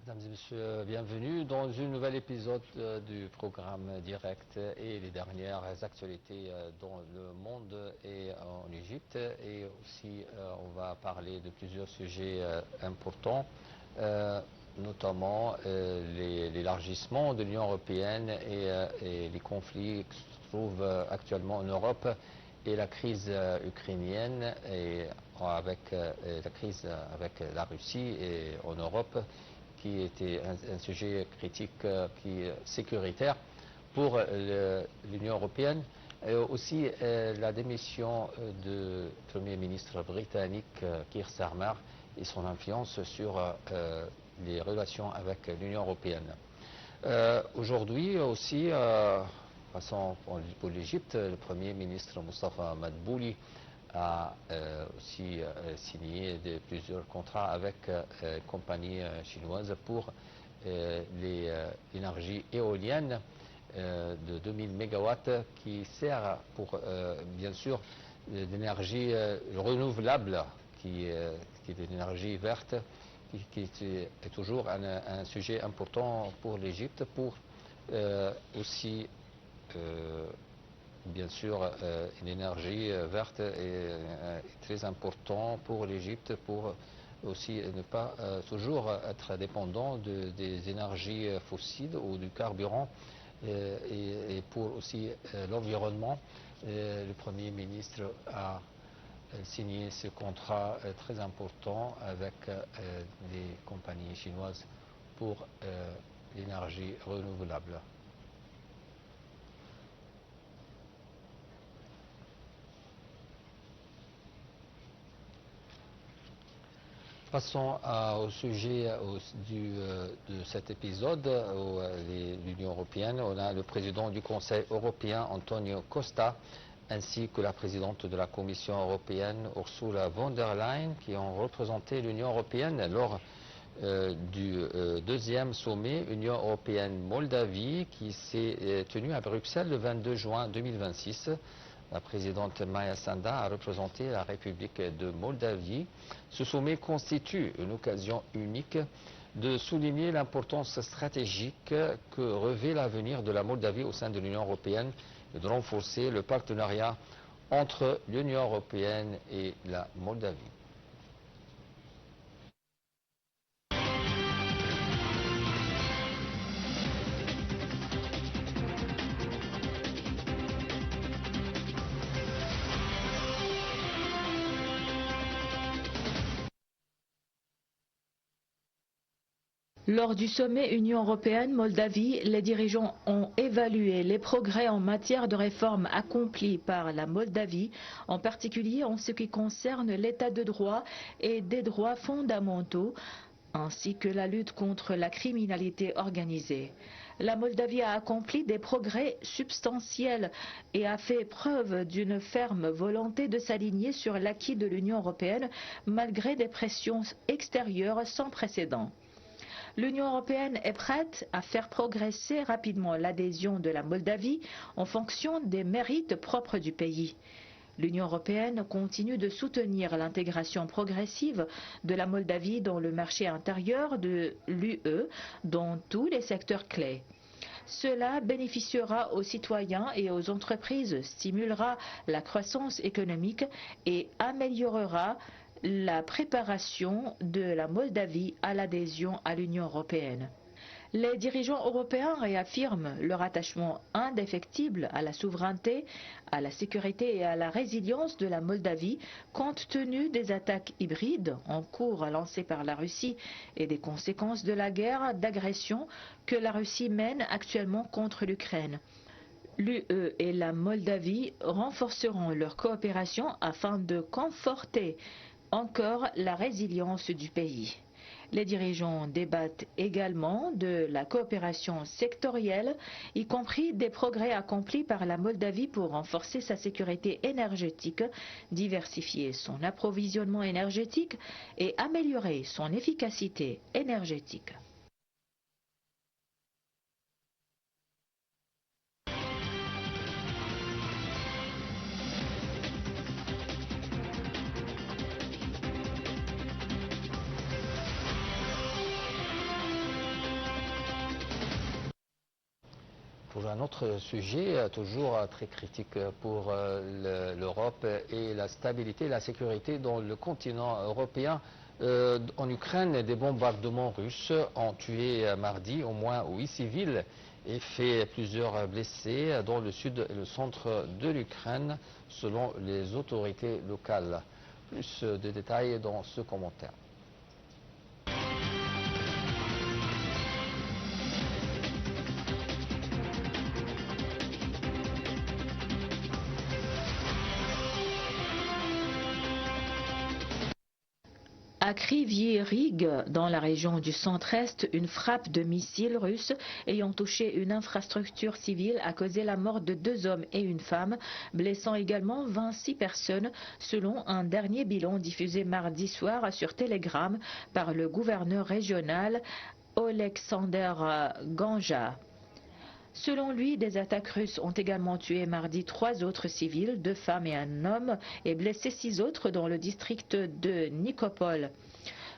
Mesdames et messieurs, bienvenue dans un nouvel épisode du programme direct et les dernières actualités dans le monde et en Égypte. Et aussi, on va parler de plusieurs sujets importants, notamment l'élargissement de l'Union européenne et les conflits qui se trouvent actuellement en Europe et la crise ukrainienne et avec la crise avec la Russie et en Europe, qui était un sujet critique sécuritaire pour l'Union européenne. Et aussi la démission du Premier ministre britannique Keir Starmer et son influence sur les relations avec l'Union européenne. Aujourd'hui aussi, passons pour l'Égypte, le Premier ministre Mustafa Madbouli a aussi signé plusieurs contrats avec compagnies chinoises pour l'énergie éolienne de 2000 MW qui sert pour, bien sûr, l'énergie renouvelable qui est de l'énergie verte, qui est toujours un sujet important pour l'Égypte, pour aussi bien sûr, une énergie verte est très important pour l'Égypte, pour aussi ne pas toujours être dépendant des énergies fossiles ou du carburant, et pour aussi l'environnement. Le Premier ministre a signé ce contrat très important avec les compagnies chinoises pour l'énergie renouvelable. Passons au sujet de cet épisode, l'Union européenne. On a le président du Conseil européen, Antonio Costa, ainsi que la présidente de la Commission européenne, Ursula von der Leyen, qui ont représenté l'Union européenne lors du deuxième sommet Union européenne-Moldavie qui s'est tenu à Bruxelles le 22 juin 2026. La présidente Maya Sandu a représenté la République de Moldavie. Ce sommet constitue une occasion unique de souligner l'importance stratégique que revêt l'avenir de la Moldavie au sein de l'Union européenne et de renforcer le partenariat entre l'Union européenne et la Moldavie. Lors du sommet Union européenne-Moldavie, les dirigeants ont évalué les progrès en matière de réforme accomplis par la Moldavie, en particulier en ce qui concerne l'état de droit et des droits fondamentaux, ainsi que la lutte contre la criminalité organisée. La Moldavie a accompli des progrès substantiels et a fait preuve d'une ferme volonté de s'aligner sur l'acquis de l'Union européenne malgré des pressions extérieures sans précédent. L'Union européenne est prête à faire progresser rapidement l'adhésion de la Moldavie en fonction des mérites propres du pays. L'Union européenne continue de soutenir l'intégration progressive de la Moldavie dans le marché intérieur de l'UE dans tous les secteurs clés. Cela bénéficiera aux citoyens et aux entreprises, stimulera la croissance économique et améliorera la préparation de la Moldavie à l'adhésion à l'Union européenne. Les dirigeants européens réaffirment leur attachement indéfectible à la souveraineté, à la sécurité et à la résilience de la Moldavie compte tenu des attaques hybrides en cours lancées par la Russie et des conséquences de la guerre d'agression que la Russie mène actuellement contre l'Ukraine. L'UE et la Moldavie renforceront leur coopération afin de conforter encore la résilience du pays. Les dirigeants débattent également de la coopération sectorielle, y compris des progrès accomplis par la Moldavie pour renforcer sa sécurité énergétique, diversifier son approvisionnement énergétique et améliorer son efficacité énergétique. pour un autre sujet, toujours très critique pour l'Europe et la stabilité et la sécurité dans le continent européen. En Ukraine, des bombardements russes ont tué mardi au moins 8 civils et fait plusieurs blessés dans le sud et le centre de l'Ukraine, selon les autorités locales. Plus de détails dans ce commentaire. À Kryvyi-Rih, dans la région du centre-est, une frappe de missiles russes ayant touché une infrastructure civile a causé la mort de 2 hommes et une femme, blessant également 26 personnes, selon un dernier bilan diffusé mardi soir sur Telegram par le gouverneur régional Oleksandr Ganja. Selon lui, des attaques russes ont également tué mardi 3 autres civils, 2 femmes et un homme, et blessé 6 autres dans le district de Nikopol.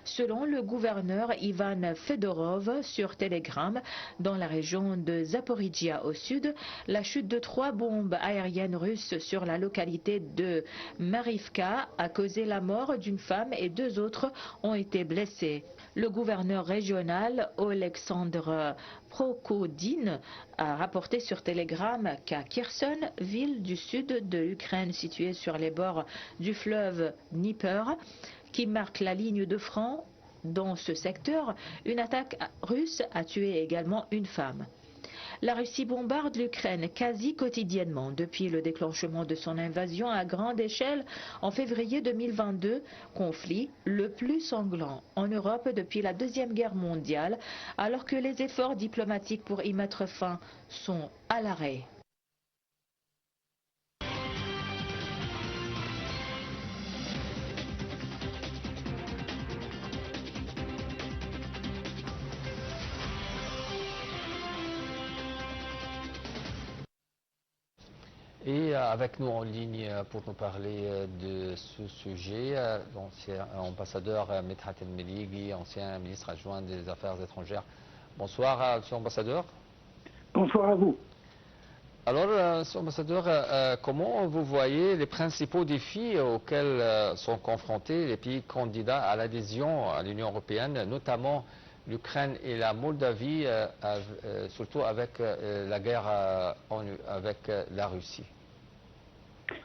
Selon le gouverneur Ivan Fedorov sur Telegram, dans la région de Zaporizhia au sud, la chute de 3 bombes aériennes russes sur la localité de Marivka a causé la mort d'une femme et 2 autres ont été blessés. Le gouverneur régional Oleksandr Prokodin a rapporté sur Telegram qu'à Kherson, ville du sud de l'Ukraine située sur les bords du fleuve Dnieper, qui marque la ligne de front dans ce secteur, une attaque russe a tué également une femme. La Russie bombarde l'Ukraine quasi quotidiennement depuis le déclenchement de son invasion à grande échelle en février 2022, conflit le plus sanglant en Europe depuis la Deuxième Guerre mondiale, alors que les efforts diplomatiques pour y mettre fin sont à l'arrêt. Et avec nous en ligne pour nous parler de ce sujet, l'ancien ambassadeur Medhat El-Melighi, ancien ministre adjoint des Affaires étrangères. Bonsoir, monsieur l'ambassadeur. Bonsoir à vous. Alors, monsieur l'ambassadeur, comment vous voyez les principaux défis auxquels sont confrontés les pays candidats à l'adhésion à l'Union européenne, notamment l'Ukraine et la Moldavie, surtout avec la guerre avec la Russie?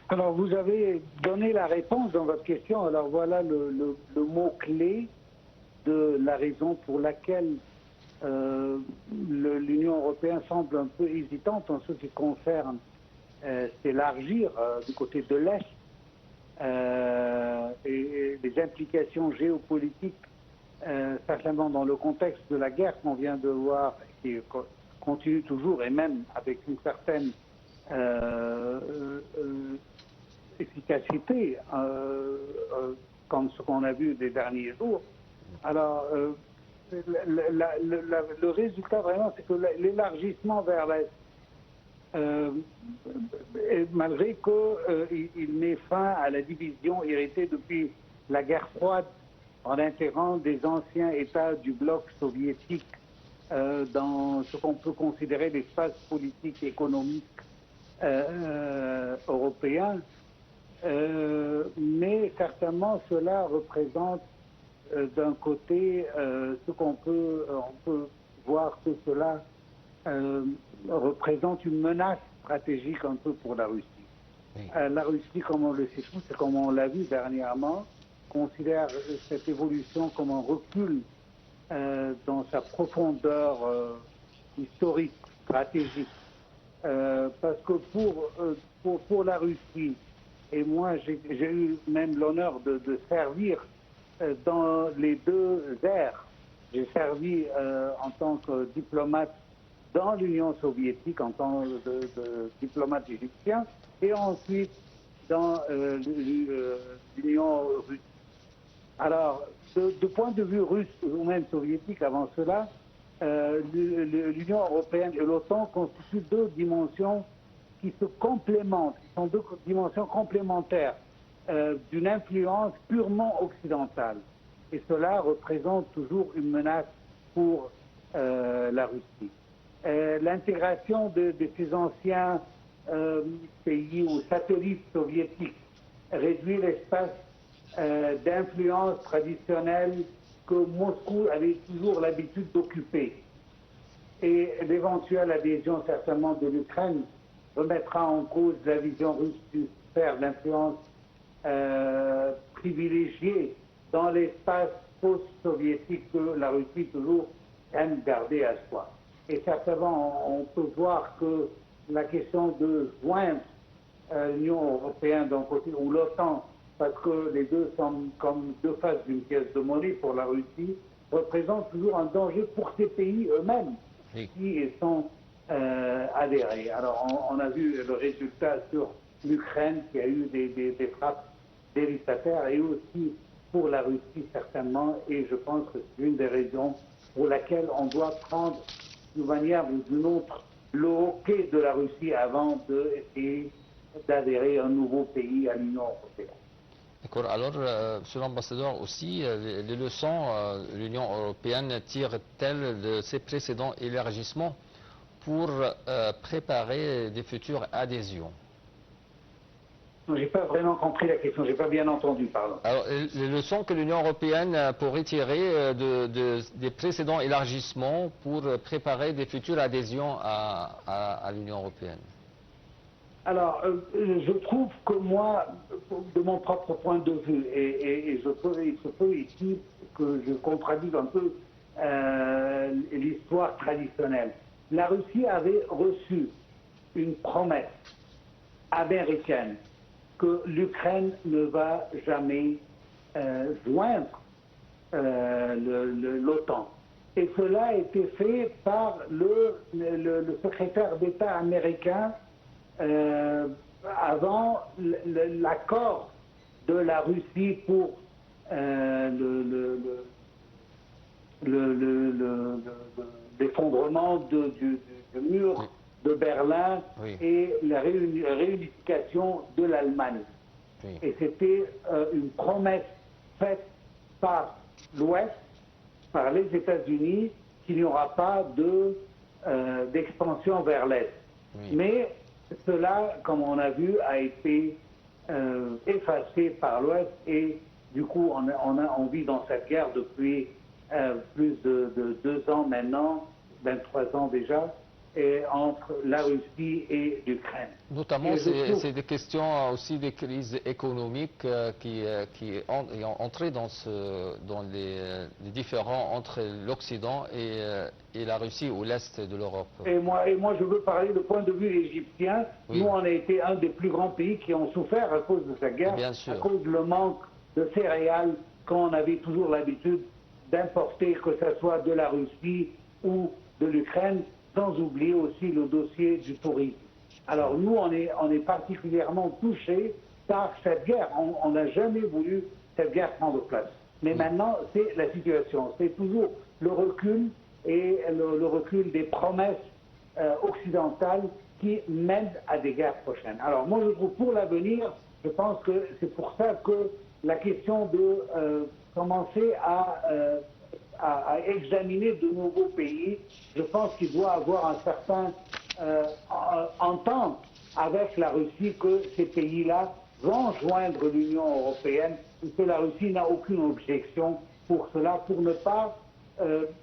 Alors, vous avez donné la réponse dans votre question. Alors, voilà le mot-clé de la raison pour laquelle l'Union européenne semble un peu hésitante en ce qui concerne s'élargir du côté de l'Est et les implications géopolitiques, certainement dans le contexte de la guerre qu'on vient de voir, qui continue toujours et même avec une certaine efficacité, comme ce qu'on a vu des derniers jours. Alors, le résultat vraiment, c'est que l'élargissement vers l'Est, malgré qu'il met fin à la division héritée depuis la guerre froide en intégrant des anciens États du bloc soviétique dans ce qu'on peut considérer l'espace politique et économique européen, mais certainement cela représente d'un côté ce qu'on peut, on peut voir que cela représente une menace stratégique un peu pour la Russie. Oui. La Russie, comme on le sait tous, et comme on l'a vu dernièrement, considère cette évolution comme un recul dans sa profondeur historique, stratégique. Parce que pour la Russie, et moi j'ai eu même l'honneur de servir dans les deux ères. J'ai servi en tant que diplomate dans l'Union soviétique, en tant que diplomate égyptien, et ensuite dans l'Union russe. Alors, de point de vue russe ou même soviétique avant cela, l'Union européenne et l'OTAN constituent deux dimensions qui se complémentent, qui sont deux dimensions complémentaires d'une influence purement occidentale. Et cela représente toujours une menace pour la Russie. l'intégration de ces anciens pays ou satellites soviétiques réduit l'espace d'influence traditionnelle que Moscou avait toujours l'habitude d'occuper. Et l'éventuelle adhésion certainement de l'Ukraine remettra en cause la vision russe du sphère d'influence privilégiée dans l'espace post-soviétique que la Russie toujours aime garder à soi. Et certainement, on peut voir que la question de joindre l'Union européenne d'un côté ou l'OTAN, parce que les deux sont comme deux faces d'une pièce de monnaie pour la Russie, représente toujours un danger pour ces pays eux-mêmes qui y sont adhérés. Alors on a vu le résultat sur l'Ukraine qui a eu des frappes dévastatoires et aussi pour la Russie certainement, et je pense que c'est une des raisons pour laquelle on doit prendre d'une manière ou d'une autre le hockey de la Russie avant d'essayer d'adhérer un nouveau pays à l'Union européenne. D'accord. Alors, Monsieur l'ambassadeur, aussi, les leçons l'Union européenne tire-t-elle de ses précédents élargissements pour préparer des futures adhésions? Je n'ai pas vraiment compris la question, je n'ai pas bien entendu, pardon. Alors, les leçons que l'Union européenne pourrait tirer des précédents élargissements pour préparer des futures adhésions à l'Union européenne? Alors, je trouve que moi, de mon propre point de vue, et il se peut ici que je contradise un peu l'histoire traditionnelle, la Russie avait reçu une promesse américaine que l'Ukraine ne va jamais joindre l'OTAN. Et cela a été fait par le secrétaire d'État américain avant l'accord de la Russie pour l'effondrement du mur de Berlin et la réunification de l'Allemagne. Et c'était une promesse faite par l'Ouest, par les États-Unis, qu'il n'y aura pas d'expansion vers l'Est. Mais cela, comme on a vu, a été effacé par l'Ouest et du coup on vit dans cette guerre depuis plus de 2 ans maintenant, 23 ans déjà, et entre la Russie et l'Ukraine. Notamment, c'est des questions aussi des crises économiques qui ont entré dans les différends entre l'Occident et la Russie ou l'Est de l'Europe. Et moi, je veux parler du point de vue égyptien. Oui. Nous, on a été un des plus grands pays qui ont souffert à cause de cette guerre, à cause du manque de céréales qu'on avait toujours l'habitude d'importer, que ce soit de la Russie ou de l'Ukraine, sans oublier aussi le dossier du tourisme. Alors nous, on est particulièrement touchés par cette guerre. On n'a jamais voulu cette guerre prendre place. Mais maintenant, c'est la situation. C'est toujours le recul et le recul des promesses occidentales qui mènent à des guerres prochaines. Alors moi, je trouve pour l'avenir, je pense que c'est pour ça que la question de commencer à examiner de nouveaux pays, je pense qu'il doit avoir un certain entente avec la Russie que ces pays-là vont joindre l'Union européenne et que la Russie n'a aucune objection pour cela, pour ne pas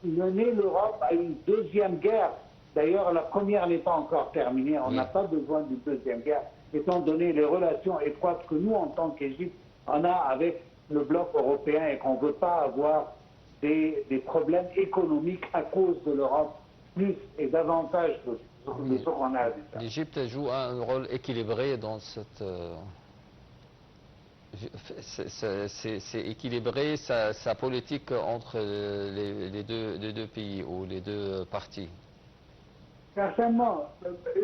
mener l'Europe à une deuxième guerre. D'ailleurs, la première n'est pas encore terminée, on n'a pas besoin d'une deuxième guerre, étant donné les relations étroites que nous, en tant qu'Égypte, on a avec le bloc européen et qu'on ne veut pas avoir des problèmes économiques à cause de l'Europe, plus et davantage de ce qu'on a. L'Égypte joue un rôle équilibré dans cette... c'est équilibré sa politique entre les deux pays ou les deux parties. Certainement,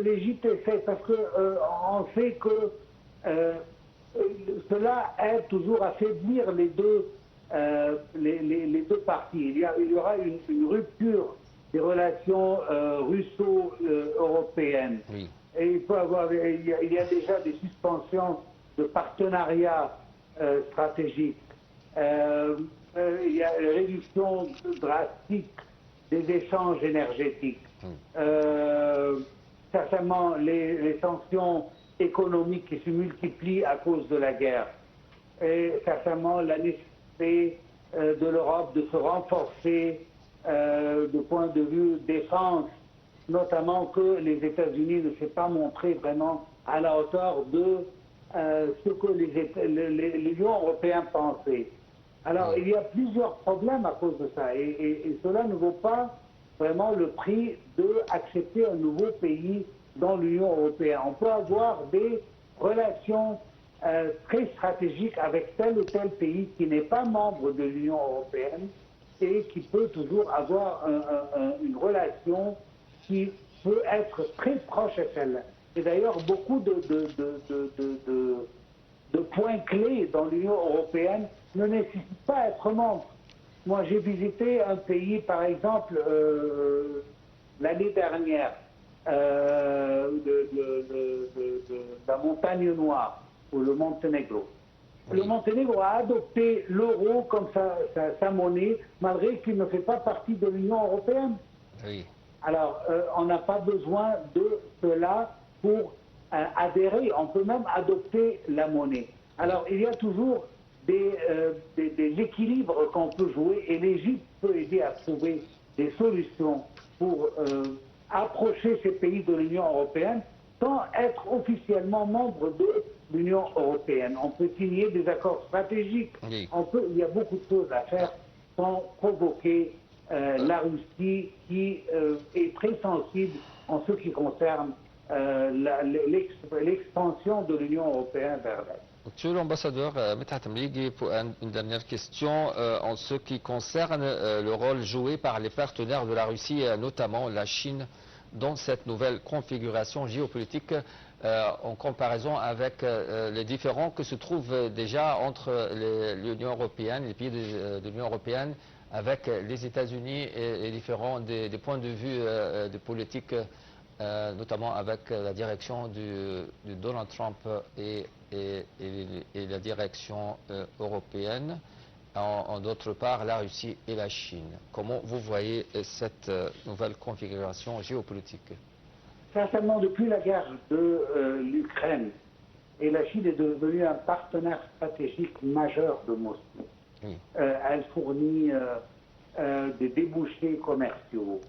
l'Égypte essaie parce qu'on sait que cela aide toujours à affaiblir les deux parties. Il y aura une rupture des relations russo-européennes. Oui. Et il y a déjà des suspensions de partenariats stratégiques. Il y a une réduction drastique des échanges énergétiques. Certainement, les sanctions économiques qui se multiplient à cause de la guerre. Et certainement, la nécessité de l'Europe de se renforcer du point de vue défense, notamment que les États-Unis ne s'est pas montré vraiment à la hauteur de ce que l'Union européenne pensait. Alors, il y a plusieurs problèmes à cause de ça, et cela ne vaut pas vraiment le prix d'accepter un nouveau pays dans l'Union européenne. On peut avoir des relations très stratégiques avec tel ou tel pays qui n'est pas membre de l'Union européenne et qui peut toujours avoir une relation qui peut être très proche à celle-là. Et d'ailleurs, beaucoup de points clés dans l'Union européenne ne nécessitent pas d'être membre. Moi, j'ai visité un pays, par exemple, l'année dernière, la Montagne Noire, ou le Monténégro. Le Monténégro a adopté l'euro comme sa monnaie, malgré qu'il ne fait pas partie de l'Union européenne. Oui. Alors, on n'a pas besoin de cela pour adhérer. On peut même adopter la monnaie. Alors, il y a toujours des équilibres qu'on peut jouer, et l'Égypte peut aider à trouver des solutions pour approcher ces pays de l'Union européenne sans être officiellement membre de l'Union européenne. On peut signer des accords stratégiques. Oui. Il y a beaucoup de choses à faire sans provoquer la Russie qui est très sensible en ce qui concerne l'expansion de l'Union européenne vers l'Est. Monsieur l'ambassadeur Medhat Mligi, pour une dernière question en ce qui concerne le rôle joué par les partenaires de la Russie, notamment la Chine, dans cette nouvelle configuration géopolitique en comparaison avec les différends que se trouvent déjà entre l'Union européenne, les pays de l'Union européenne, avec les États-Unis et différents des points de vue de politique, notamment avec la direction de Donald Trump et la direction européenne, en d'autre part la Russie et la Chine. Comment vous voyez cette nouvelle configuration géopolitique? Certainement, depuis la guerre de l'Ukraine, et la Chine est devenue un partenaire stratégique majeur de Moscou. Oui. Elle fournit des débouchés commerciaux,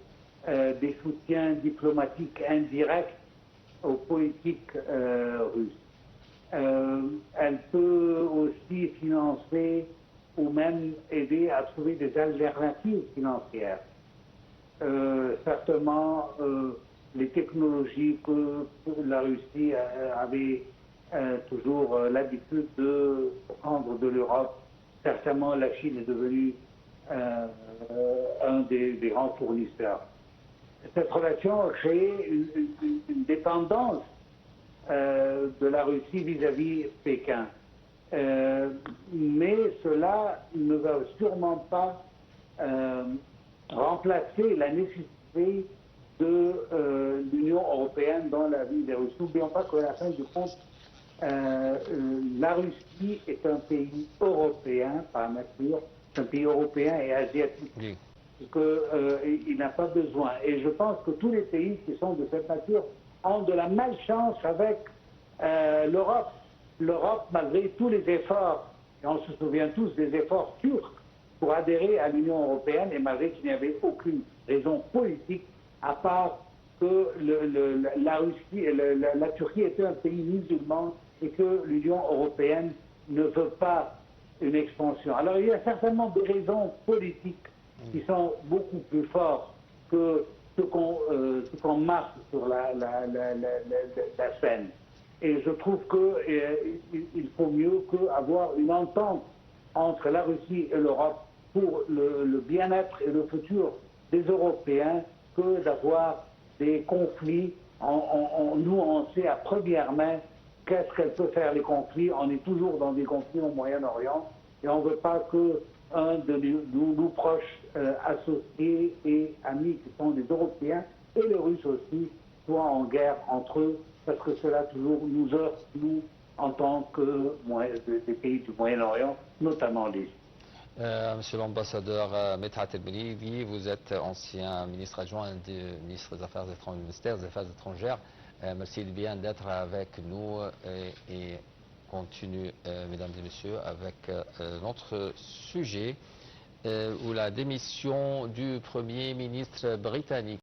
des soutiens diplomatiques indirects aux politiques russes. Elle peut aussi financer ou même aider à trouver des alternatives financières. Certainement, les technologies que la Russie avait toujours l'habitude de prendre de l'Europe, certainement la Chine est devenue un des grands fournisseurs. Cette relation a créé une dépendance de la Russie vis-à-vis Pékin. Mais cela ne va sûrement pas remplacer la nécessité de l'Union européenne dans la vie des Russes. N'oublions pas qu'à la fin du compte, la Russie est un pays européen par nature, c'est un pays européen et asiatique. Oui. Il n'a pas besoin. Et je pense que tous les pays qui sont de cette nature ont de la malchance avec l'Europe. L'Europe, malgré tous les efforts, et on se souvient tous des efforts turcs pour adhérer à l'Union européenne, et malgré qu'il n'y avait aucune raison politique, à part que la Russie, la Turquie était un pays musulman et que l'Union européenne ne veut pas une expansion. Alors il y a certainement des raisons politiques qui sont beaucoup plus fortes que ce qu'on marque sur la scène. Et je trouve qu'il faut mieux qu'avoir une entente entre la Russie et l'Europe pour le bien-être et le futur des Européens que d'avoir des conflits. Nous, on sait à première main qu'est-ce qu'elle peut faire les conflits. On est toujours dans des conflits au Moyen-Orient et on ne veut pas qu'un de nos proches associés et amis qui sont des Européens et les Russes aussi soient en guerre entre eux, parce que cela toujours nous heurte, nous, en tant que des pays du Moyen-Orient, notamment l'Égypte. Monsieur l'ambassadeur Medhat El-Benaivi, vous êtes ancien ministre adjoint du ministère des Affaires étrangères. Merci bien d'être avec nous et continue, mesdames et messieurs, avec notre sujet ou la démission du Premier ministre britannique.